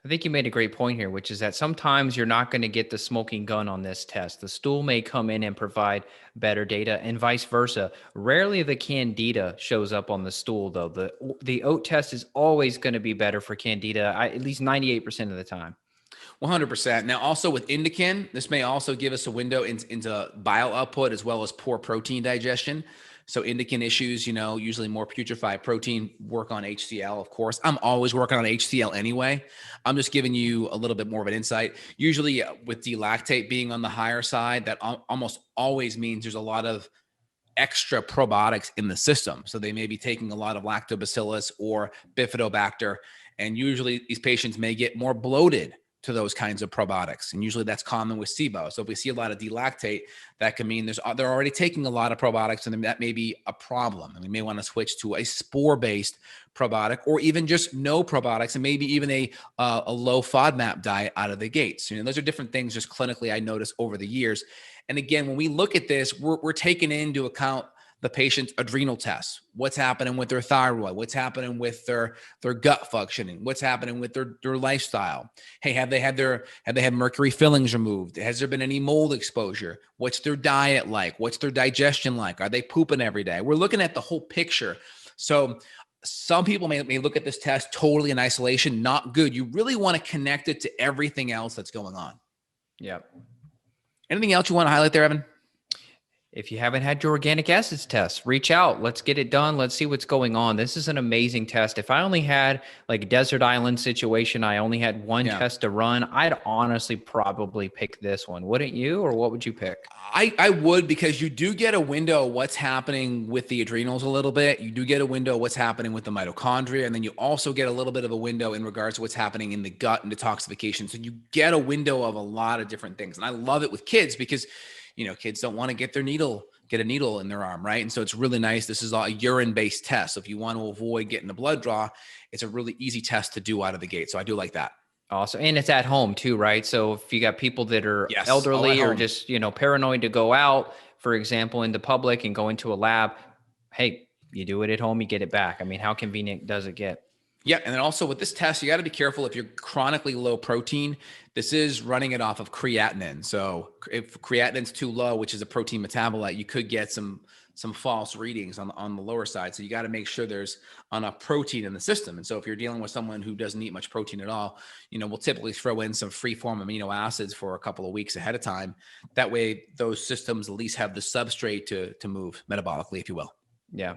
I think you made a great point here, which is that sometimes you're not going to get the smoking gun on this test. The stool may come in and provide better data, and vice versa. Rarely the candida shows up on the stool, though. The OAT test is always going to be better for candida, at least 98% of the time. 100%. Now, also with indican, this may also give us a window into bile output as well as poor protein digestion. So indican issues, usually more putrefied protein, work on HCl, of course. I'm always working on HCl anyway. I'm just giving you a little bit more of an insight. Usually with D-lactate being on the higher side, that almost always means there's a lot of extra probiotics in the system. So they may be taking a lot of lactobacillus or bifidobacter. And usually these patients may get more bloated to those kinds of probiotics. And usually that's common with SIBO. So if we see a lot of D-lactate, that can mean they're already taking a lot of probiotics, and that may be a problem. And we may want to switch to a spore-based probiotic, or even just no probiotics, and maybe even a low FODMAP diet out of the gates. Those are different things just clinically I noticed over the years. And again, when we look at this, we're taking into account the patient's adrenal tests, what's happening with their thyroid, what's happening with their gut functioning, what's happening with their lifestyle. Hey, have they had mercury fillings removed? Has there been any mold exposure? What's their diet like? What's their digestion like? Are they pooping every day? We're looking at the whole picture. So some people may look at this test totally in isolation, not good. You really want to connect it to everything else that's going on. Yeah. Anything else you want to highlight there, Evan? If you haven't had your organic acids test, reach out. Let's get it done. Let's see what's going on. This is an amazing test. If I only had like a desert island situation, I only had one test to run, I'd honestly probably pick this one. Wouldn't you, or what would you pick? I would, because you do get a window of what's happening with the adrenals a little bit. You do get a window of what's happening with the mitochondria. And then you also get a little bit of a window in regards to what's happening in the gut and detoxification. So you get a window of a lot of different things. And I love it with kids because kids don't want to get a needle in their arm, right? And so it's really nice. This is a urine-based test. So if you want to avoid getting a blood draw, it's a really easy test to do out of the gate. So I do like that. Awesome. And it's at home too, right? So if you got people that are Yes, all at elderly or home. just, paranoid to go out, for example, into public and go into a lab, hey, you do it at home, you get it back. I mean, how convenient does it get? Yeah. And then also with this test, you got to be careful if you're chronically low protein. This is running it off of creatinine. So if creatinine's too low, which is a protein metabolite, you could get some false readings on the lower side. So you got to make sure there's enough protein in the system. And so if you're dealing with someone who doesn't eat much protein at all, we'll typically throw in some free form amino acids for a couple of weeks ahead of time. That way those systems at least have the substrate to move metabolically, if you will. Yeah.